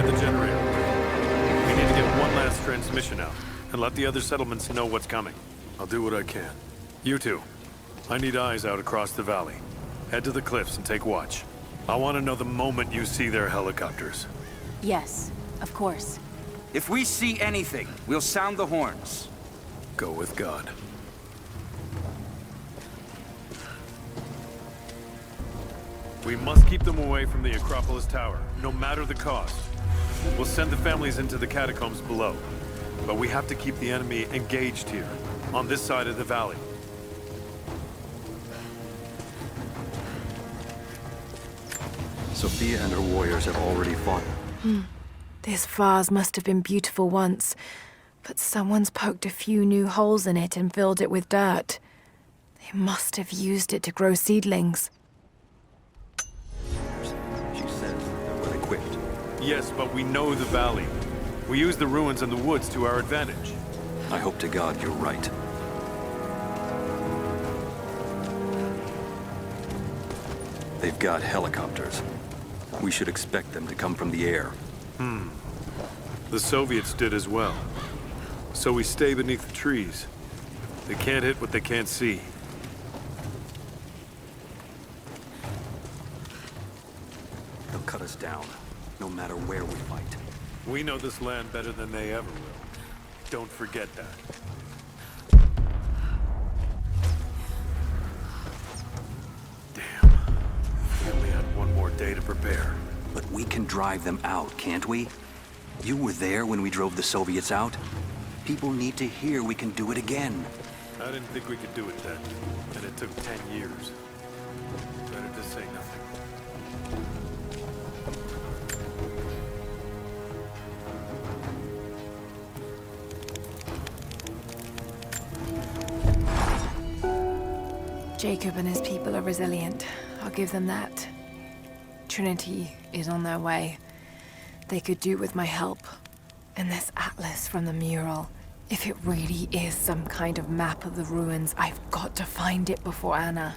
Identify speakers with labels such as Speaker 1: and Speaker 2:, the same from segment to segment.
Speaker 1: the generator. We need to get one last transmission out, and let the other settlements know what's coming. I'll do what I can. You two, I need eyes out across the valley. Head to the cliffs and take watch. I want to know the moment you see their helicopters.
Speaker 2: Yes, of course.
Speaker 3: If we see anything, we'll sound the horns.
Speaker 1: Go with God. We must keep them away from the Acropolis Tower, no matter the cost. We'll send the families into the catacombs below. But we have to keep the enemy engaged here, on this side of the valley.
Speaker 4: Sophia and her warriors have already fought.
Speaker 5: This vase must have been beautiful once, but someone's poked a few new holes in it and filled it with dirt. They must have used it to grow seedlings.
Speaker 4: She says they're well equipped.
Speaker 1: Yes, but we know the valley. We use the ruins and the woods to our advantage.
Speaker 4: I hope to God you're right. They've got helicopters. We should expect them to come from the air.
Speaker 1: The Soviets did as well. So we stay beneath the trees. They can't hit what they can't see.
Speaker 4: They'll cut us down, no matter where we fight.
Speaker 1: We know this land better than they ever will. Don't forget that. Damn. We only had one more day to prepare.
Speaker 4: But we can drive them out, can't we? You were there when we drove the Soviets out. People need to hear we can do it again.
Speaker 1: I didn't think we could do it then. And it took 10 years. Better to say nothing.
Speaker 5: Jacob and his people are resilient. I'll give them that. Trinity is on their way. They could do with my help. And this atlas from the mural. If it really is some kind of map of the ruins, I've got to find it before Anna.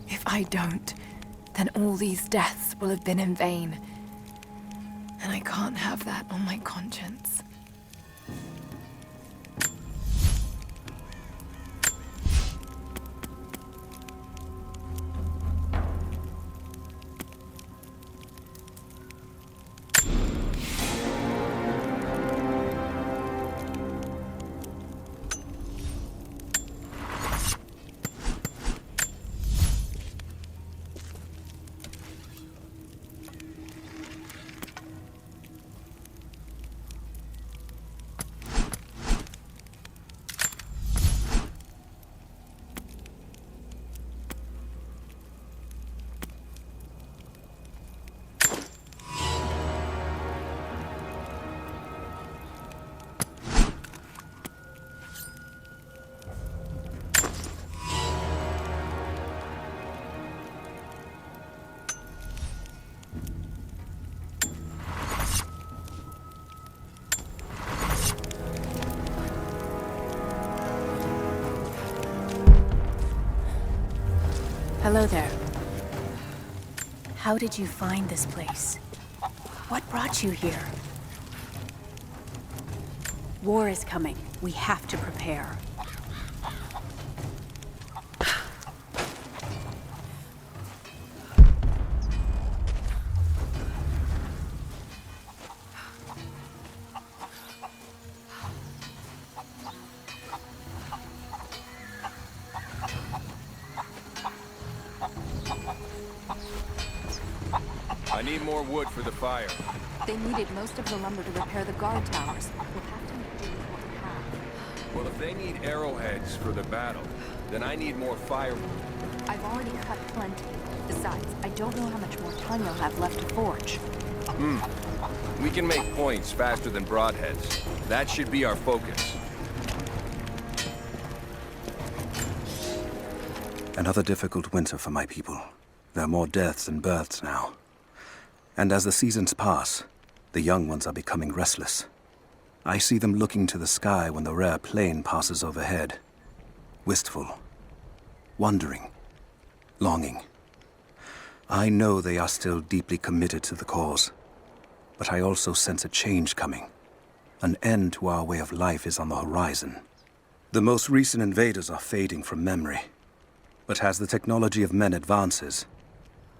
Speaker 5: If I don't, then all these deaths will have been in vain. And I can't have that on my conscience. Hello there. How did you find this place? What brought you here?
Speaker 2: War is coming. We have to prepare.
Speaker 6: I need more wood for the fire.
Speaker 2: They needed most of the lumber to repair the guard towers. We'll have to make do with what we have.
Speaker 6: Well, if they need arrowheads for the battle, then I need more firewood.
Speaker 2: I've already cut plenty. Besides, I don't know how much more time you'll have left to forge.
Speaker 6: We can make points faster than broadheads. That should be our focus.
Speaker 7: Another difficult winter for my people. There are more deaths than births now. And as the seasons pass, the young ones are becoming restless. I see them looking to the sky when the rare plane passes overhead. Wistful, wondering, longing. I know they are still deeply committed to the cause. But I also sense a change coming. An end to our way of life is on the horizon. The most recent invaders are fading from memory. But as the technology of men advances,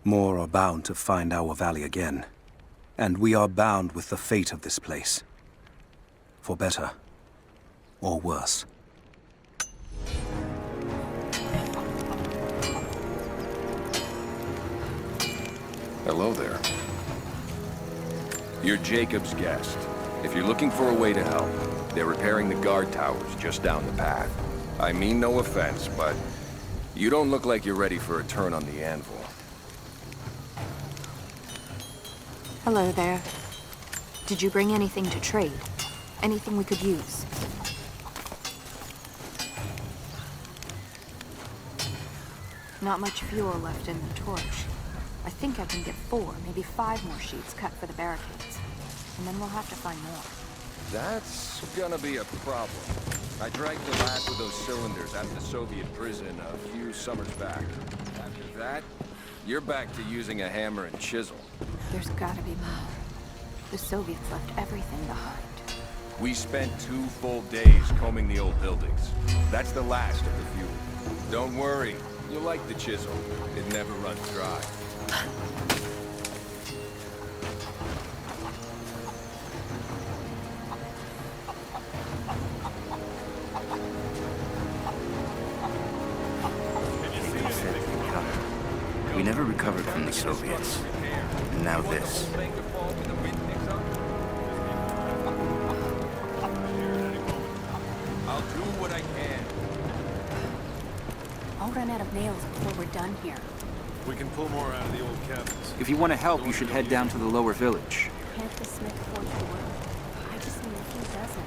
Speaker 7: more are bound to find our valley again. And we are bound with the fate of this place. For better or worse.
Speaker 6: Hello there. You're Jacob's guest. If you're looking for a way to help, they're repairing the guard towers just down the path. I mean no offense, but you don't look like you're ready for a turn on the anvil.
Speaker 2: Hello there. Did you bring anything to trade? Anything we could use? Not much fuel left in the torch. I think I can get 4, maybe 5 more sheets cut for the barricades. And then we'll have to find more.
Speaker 6: That's gonna be a problem. I drank the last of those cylinders out of the Soviet prison a few summers back. After that, you're back to using a hammer and chisel.
Speaker 2: There's gotta be more. The Soviets left everything behind.
Speaker 6: We spent 2 full days combing the old buildings. That's the last of the fuel. Don't worry, you'll like the chisel. It never runs dry.
Speaker 8: We never recovered from the Soviets. And now this.
Speaker 6: I'll do what I can.
Speaker 2: I'll run out of nails before we're done here.
Speaker 1: We can pull more out of the old cabins.
Speaker 3: If you want to help, you should head down to the lower village.
Speaker 2: Can't the smith forge the wood? I just need a few dozen.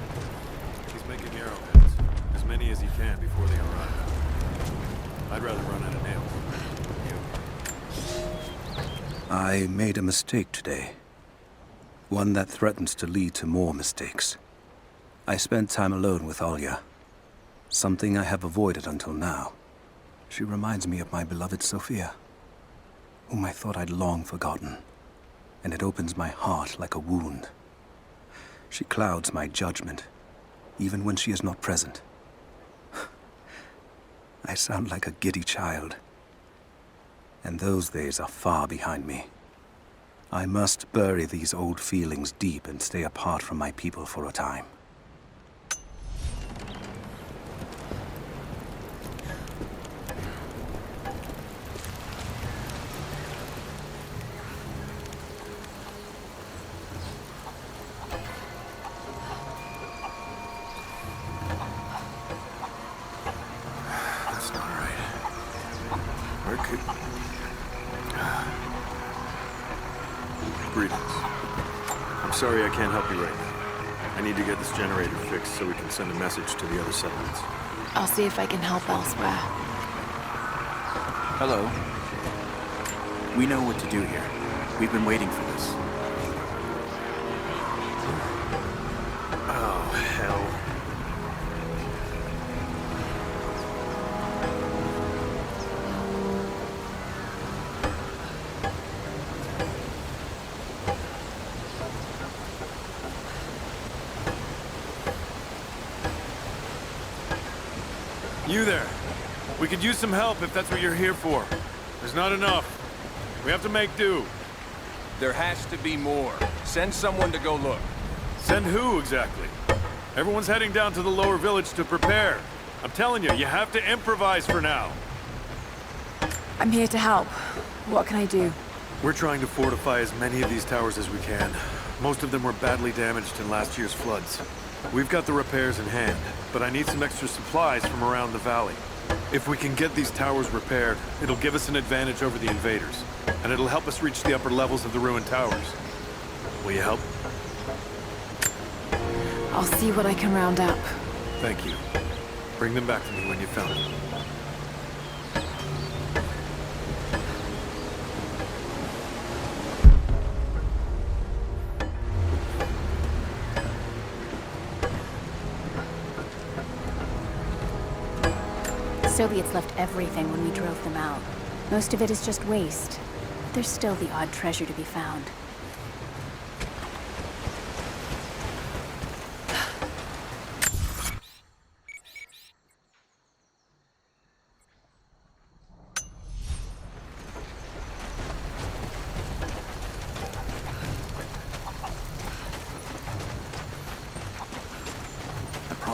Speaker 1: He's making arrowheads. As many as he can before they arrive. I'd rather run out of nails.
Speaker 7: I made a mistake today. One that threatens to lead to more mistakes. I spent time alone with Olya. Something I have avoided until now. She reminds me of my beloved Sophia, whom I thought I'd long forgotten. And it opens my heart like a wound. She clouds my judgment, even when she is not present. I sound like a giddy child. And those days are far behind me. I must bury these old feelings deep and stay apart from my people for a time.
Speaker 1: That's not right. Where could... Greetings. I'm sorry I can't help you right now. I need to get this generator fixed so we can send a message to the other settlements.
Speaker 5: I'll see if I can help elsewhere.
Speaker 3: Hello. We know what to do here. We've been waiting for this.
Speaker 1: Oh, hell. You there. We could use some help if that's what you're here for. There's not enough. We have to make do.
Speaker 6: There has to be more. Send someone to go look.
Speaker 1: Send who, exactly? Everyone's heading down to the lower village to prepare. I'm telling you, you have to improvise for now.
Speaker 5: I'm here to help. What can I do?
Speaker 1: We're trying to fortify as many of these towers as we can. Most of them were badly damaged in last year's floods. We've got the repairs in hand, but I need some extra supplies from around the valley. If we can get these towers repaired, it'll give us an advantage over the invaders, and it'll help us reach the upper levels of the ruined towers. Will you help?
Speaker 5: I'll see what I can round up.
Speaker 1: Thank you. Bring them back to me when you found them.
Speaker 9: Soviets left everything when we drove them out. Most of it is just waste. But there's still the odd treasure to be found.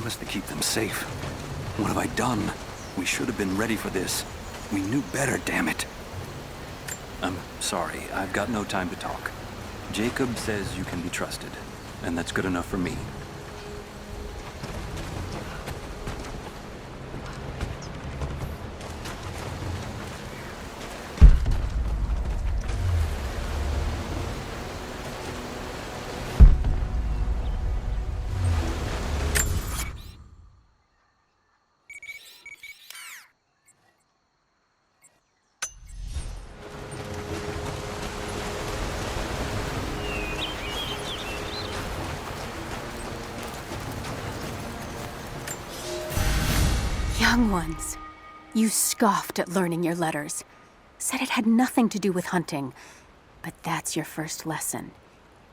Speaker 4: promised to keep them safe. What have I done? We should have been ready for this. We knew better, damn it. I'm sorry, I've got no time to talk. Jacob says you can be trusted, and that's good enough for me.
Speaker 9: Young ones, you scoffed at learning your letters. Said it had nothing to do with hunting. But that's your first lesson.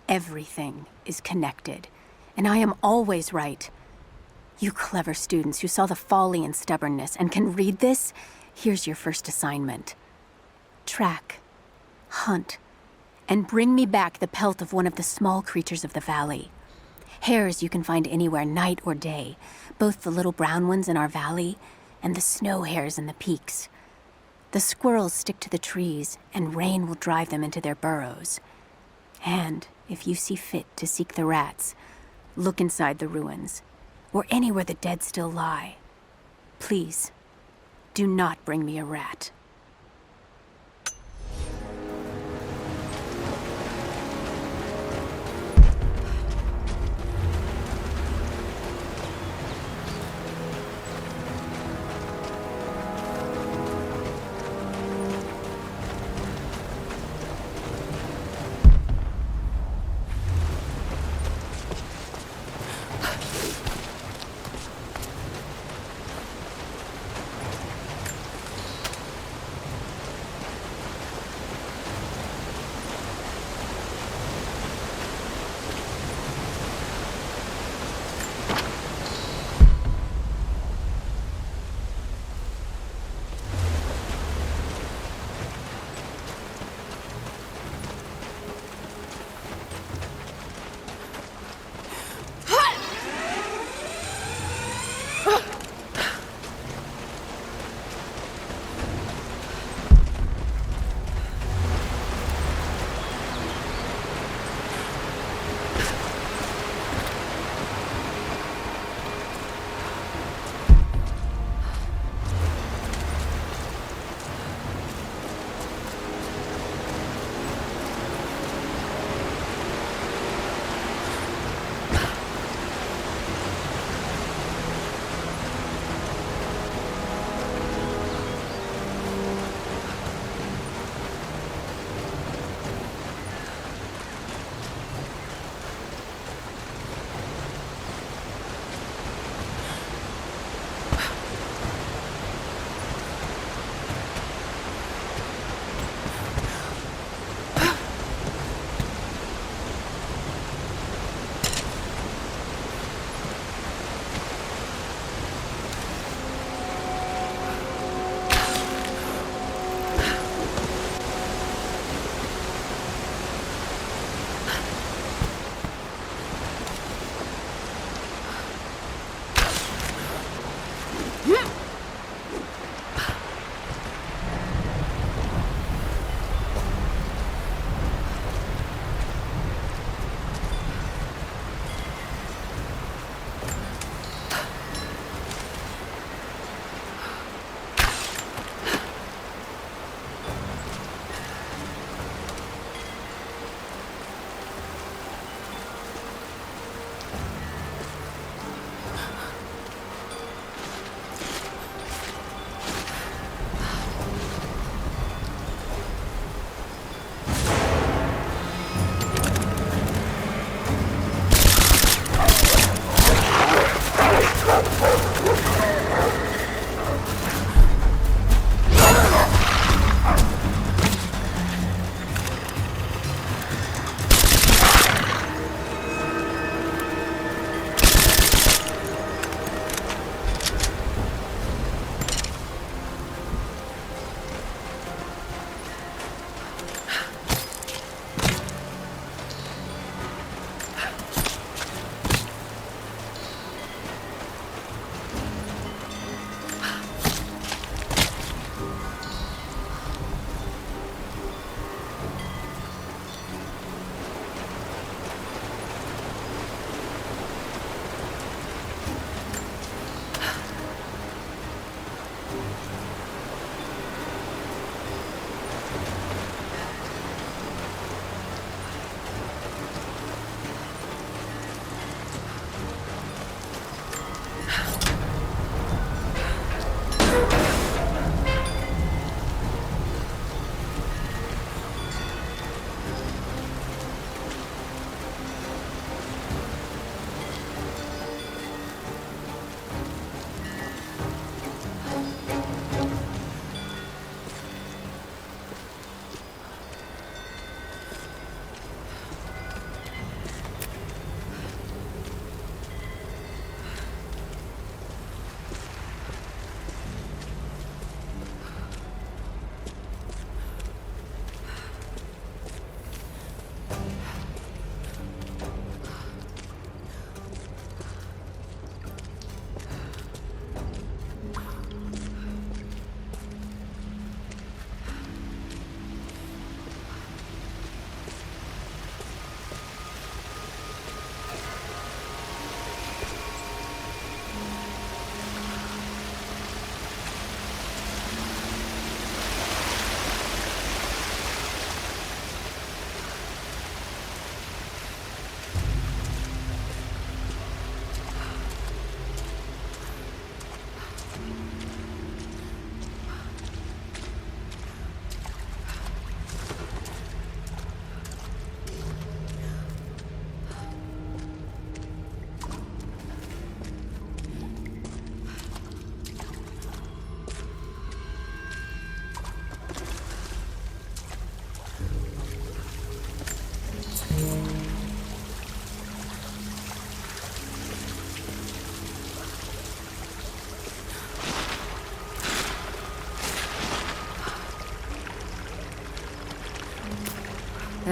Speaker 9: Everything is connected. And I am always right. You clever students who saw the folly and stubbornness and can read this, here's your first assignment. Track, hunt, and bring me back the pelt of one of the small creatures of the valley. Hares you can find anywhere, night or day. Both the little brown ones in our valley and the snow hares in the peaks. The squirrels stick to the trees, and rain will drive them into their burrows. And if you see fit to seek the rats, look inside the ruins, or anywhere the dead still lie. Please, do not bring me a rat.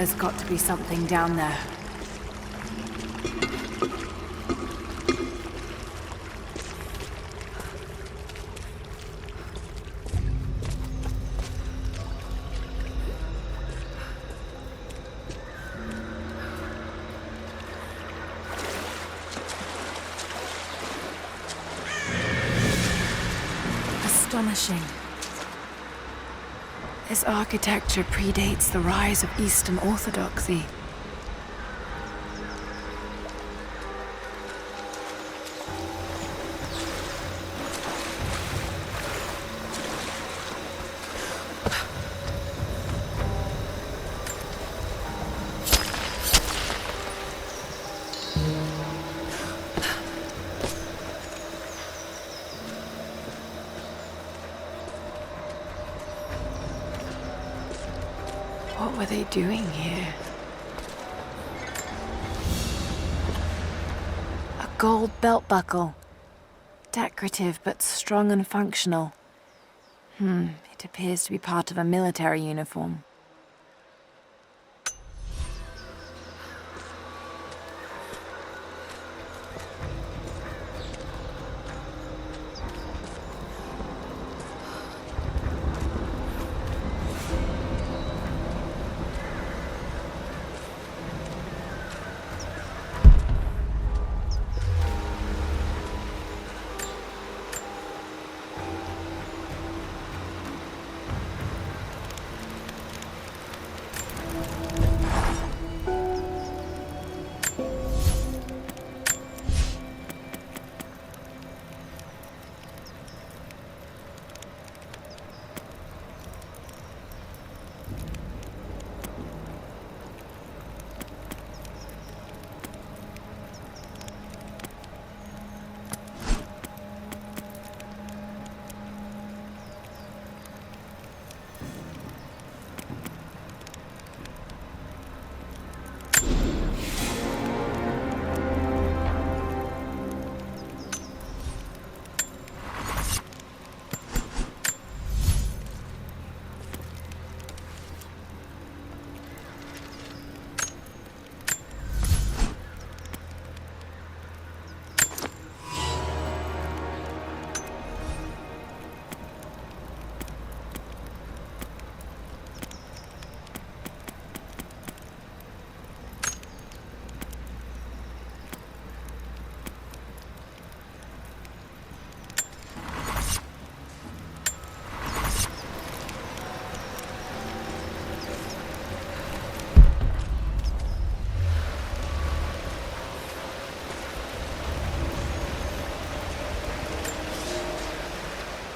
Speaker 5: There's got to be something down there. Astonishing. This architecture predates the rise of Eastern Orthodoxy. What were they doing here? A gold belt buckle. Decorative but strong and functional. It appears to be part of a military uniform.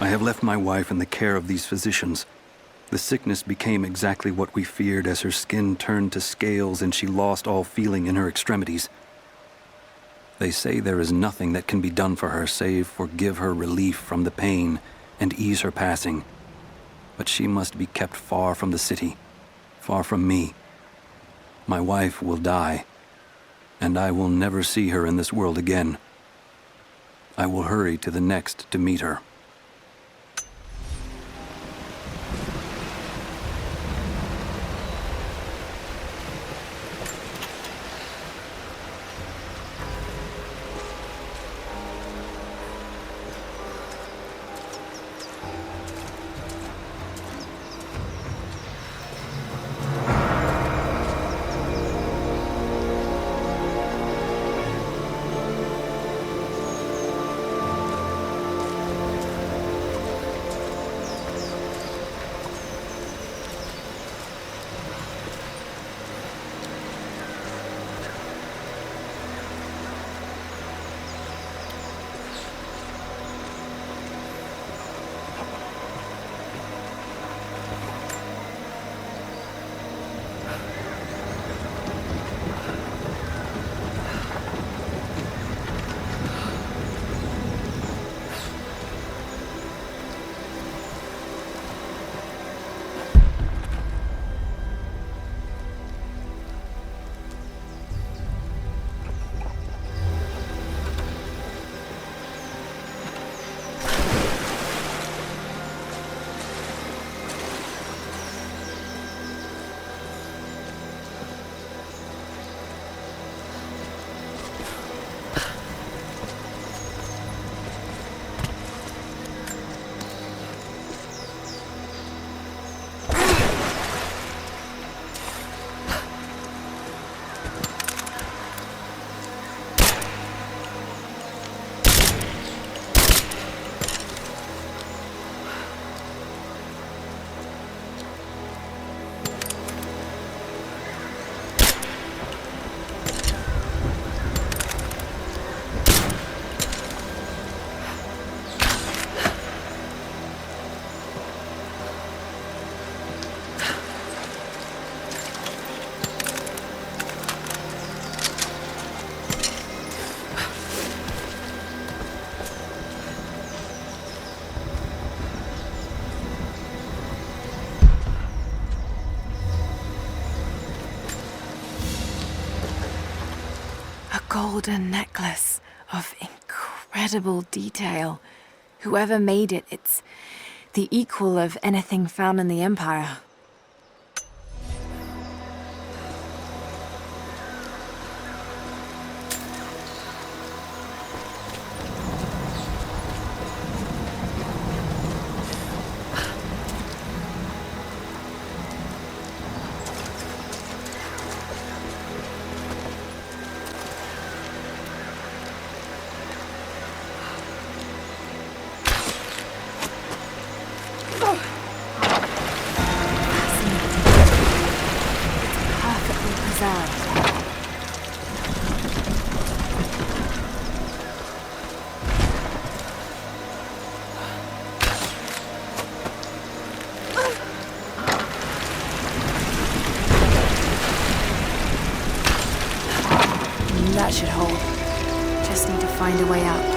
Speaker 4: I have left my wife in the care of these physicians. The sickness became exactly what we feared as her skin turned to scales and she lost all feeling in her extremities. They say there is nothing that can be done for her save for give her relief from the pain and ease her passing. But she must be kept far from the city, far from me. My wife will die, and I will never see her in this world again. I will hurry to the next to meet her.
Speaker 5: golden necklace of incredible detail. Whoever made it, it's the equal of anything found in the Empire. That should hold. Just need to find a way up.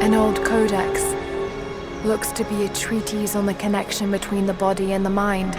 Speaker 5: An old codex. Looks to be a treatise on the connection between the body and the mind.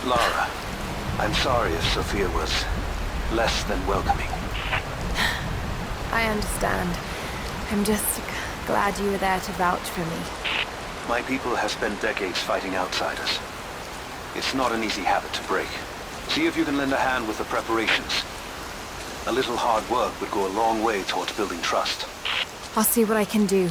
Speaker 7: Lara, I'm sorry if Sophia was less than welcoming.
Speaker 5: I understand. I'm just glad you were there to vouch for me.
Speaker 7: My people have spent decades fighting outsiders. It's not an easy habit to break. See if you can lend a hand with the preparations. A little hard work would go a long way towards building trust.
Speaker 5: I'll see what I can do.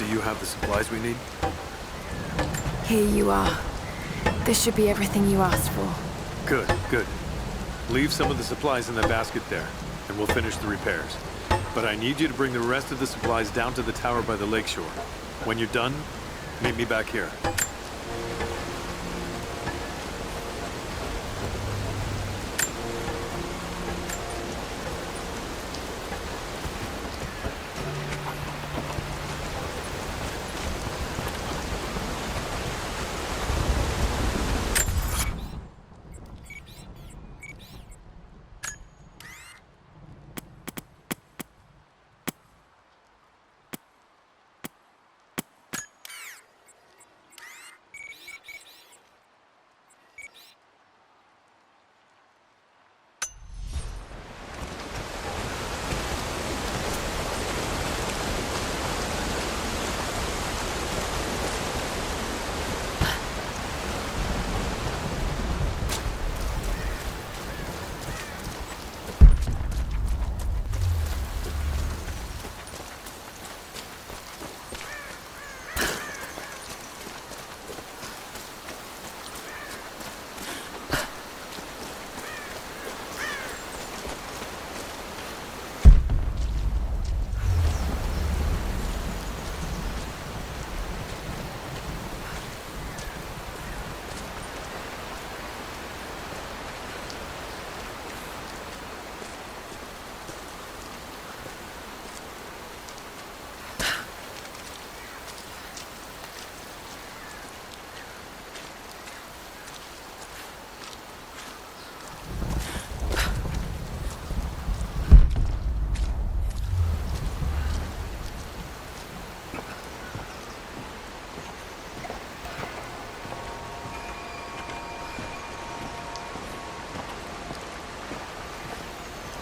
Speaker 1: you have the supplies we need?
Speaker 5: Here you are. This should be everything you asked for.
Speaker 1: Good, good. Leave some of the supplies in the basket there, and we'll finish the repairs. But I need you to bring the rest of the supplies down to the tower by the lakeshore. When you're done, meet me back here.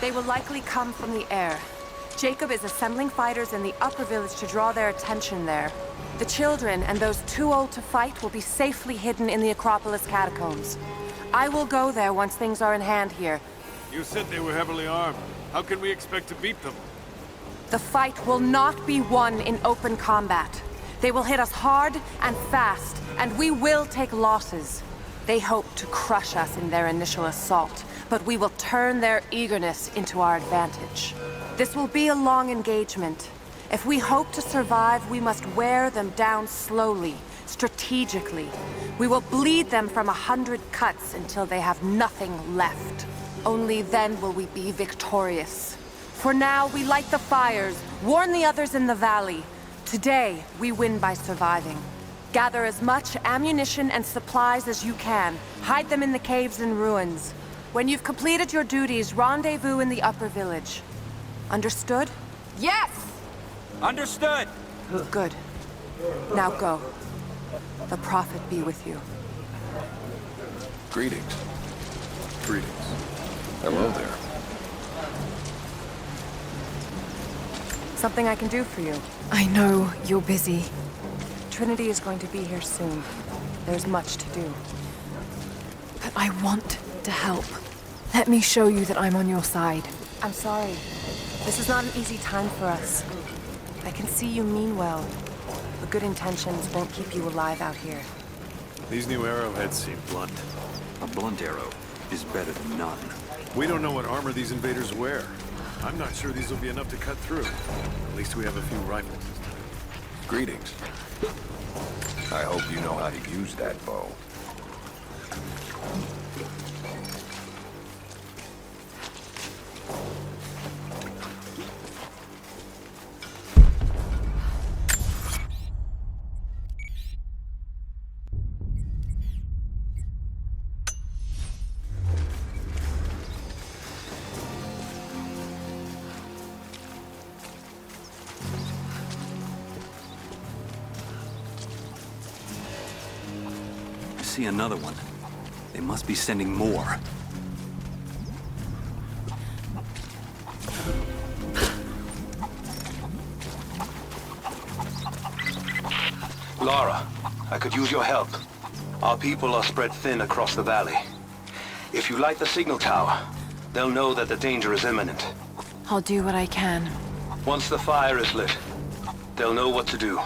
Speaker 2: They will likely come from the air. Jacob is assembling fighters in the upper village to draw their attention there. The children and those too old to fight will be safely hidden in the Acropolis catacombs. I will go there once things are in hand here.
Speaker 1: You said they were heavily armed. How can we expect to beat them?
Speaker 2: The fight will not be won in open combat. They will hit us hard and fast, and we will take losses. They hope to crush us in their initial assault, but we will turn their eagerness into our advantage. This will be a long engagement. If we hope to survive, we must wear them down slowly, strategically. We will bleed them from 100 cuts until they have nothing left. Only then will we be victorious. For now, we light the fires, warn the others in the valley. Today, we win by surviving. Gather as much ammunition and supplies as you can. Hide them in the caves and ruins. When you've completed your duties, rendezvous in the upper village. Understood?
Speaker 3: Yes! Understood!
Speaker 2: Good. Now go. The Prophet be with you.
Speaker 6: Greetings.
Speaker 1: Greetings.
Speaker 6: Hello there.
Speaker 2: Something I can do for you.
Speaker 5: I know you're busy.
Speaker 2: Trinity is going to be here soon. There's much to do.
Speaker 5: But I want to help. Let me show you that I'm on your side.
Speaker 2: I'm sorry. This is not an easy time for us. I can see you mean well, but good intentions won't keep you alive out here.
Speaker 1: These new arrowheads seem blunt.
Speaker 4: A blunt arrow is better than none.
Speaker 1: We don't know what armor these invaders wear. I'm not sure these will be enough to cut through. At least we have a few rifles.
Speaker 6: Greetings. I hope you know how to use that bow.
Speaker 4: I see another one. They must be sending more.
Speaker 10: Lara, I could use your help. Our people are spread thin across the valley. If you light the signal tower, they'll know that the danger is imminent.
Speaker 5: I'll do what I can.
Speaker 10: Once the fire is lit, they'll know what to do.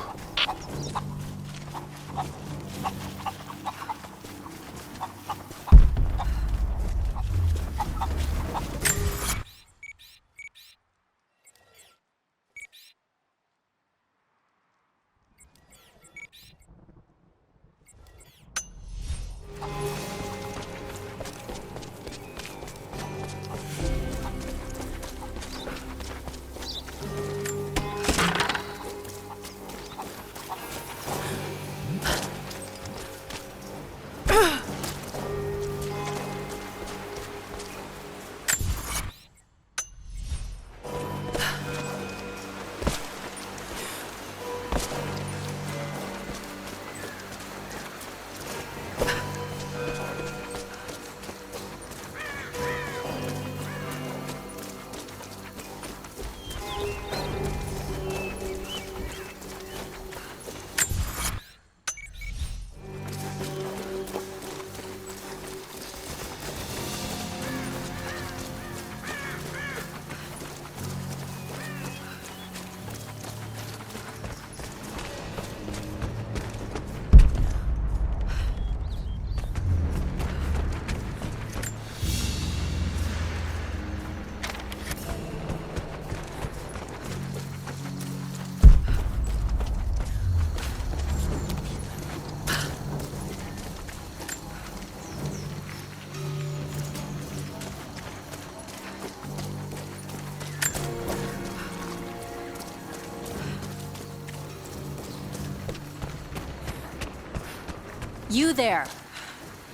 Speaker 9: You there!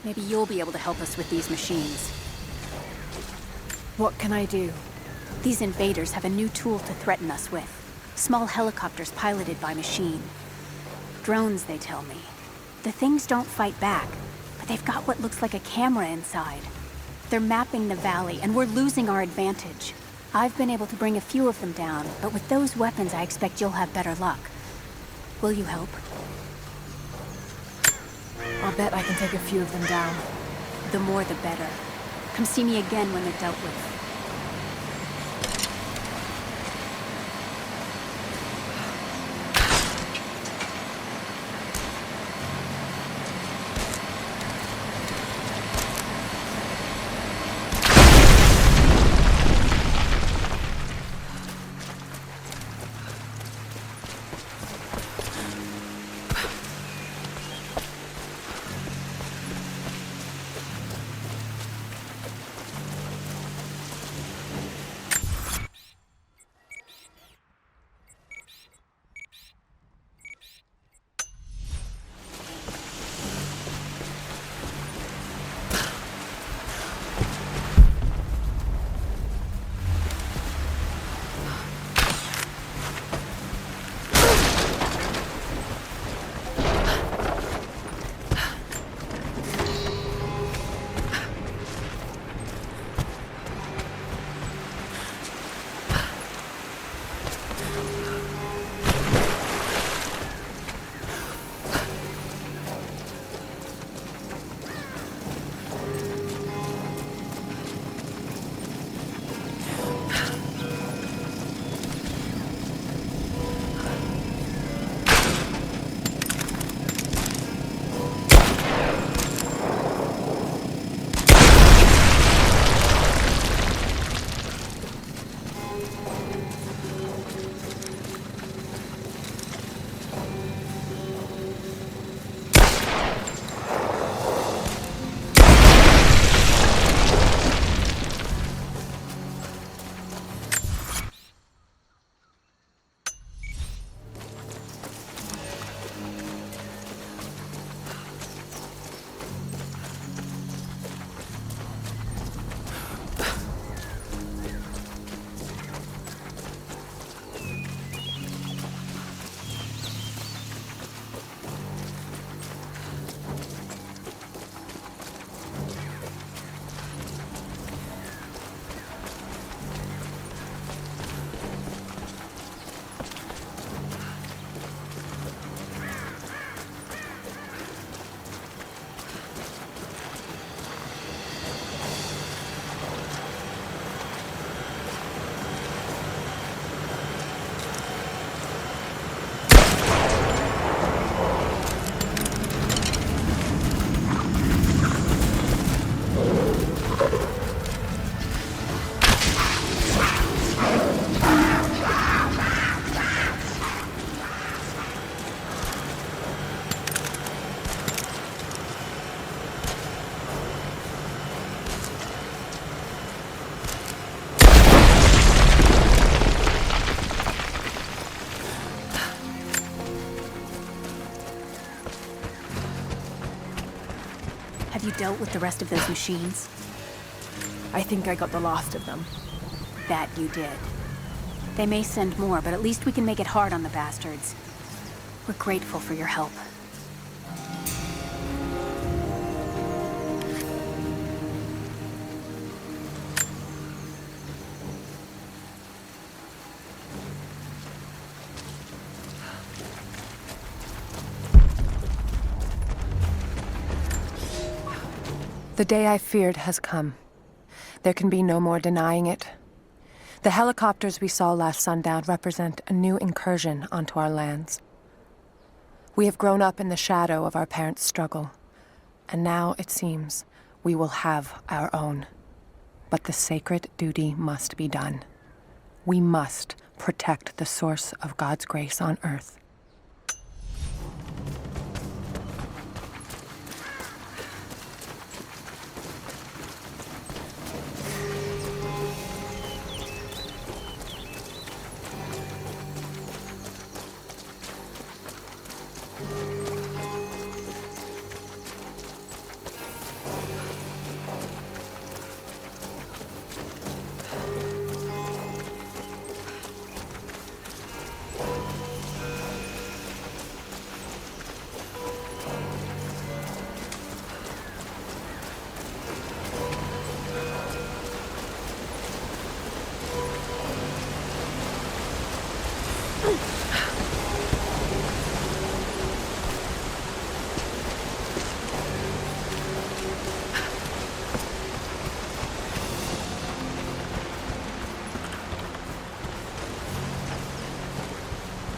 Speaker 9: Maybe you'll be able to help us with these machines.
Speaker 5: What can I do?
Speaker 9: These invaders have a new tool to threaten us with. Small helicopters piloted by machine. Drones, they tell me. The things don't fight back, but they've got what looks like a camera inside. They're mapping the valley, and we're losing our advantage. I've been able to bring a few of them down, but with those weapons I expect you'll have better luck. Will you help?
Speaker 5: I'll bet I can take a few of them down.
Speaker 9: The more the better. Come see me again when they're dealt with. Have you dealt with the rest of those machines?
Speaker 5: I think I got the last of them.
Speaker 9: That you did. They may send more, but at least we can make it hard on the bastards. We're grateful for your help.
Speaker 2: The day I feared has come. There can be no more denying it. The helicopters we saw last sundown represent a new incursion onto our lands. We have grown up in the shadow of our parents' struggle, and now, it seems, we will have our own. But the sacred duty must be done. We must protect the source of God's grace on Earth.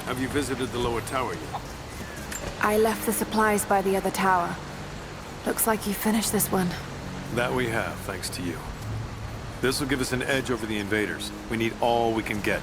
Speaker 1: Have you visited the lower tower yet?
Speaker 5: I left the supplies by the other tower. Looks like you finished this one.
Speaker 1: That we have, thanks to you. This will give us an edge over the invaders. We need all we can get.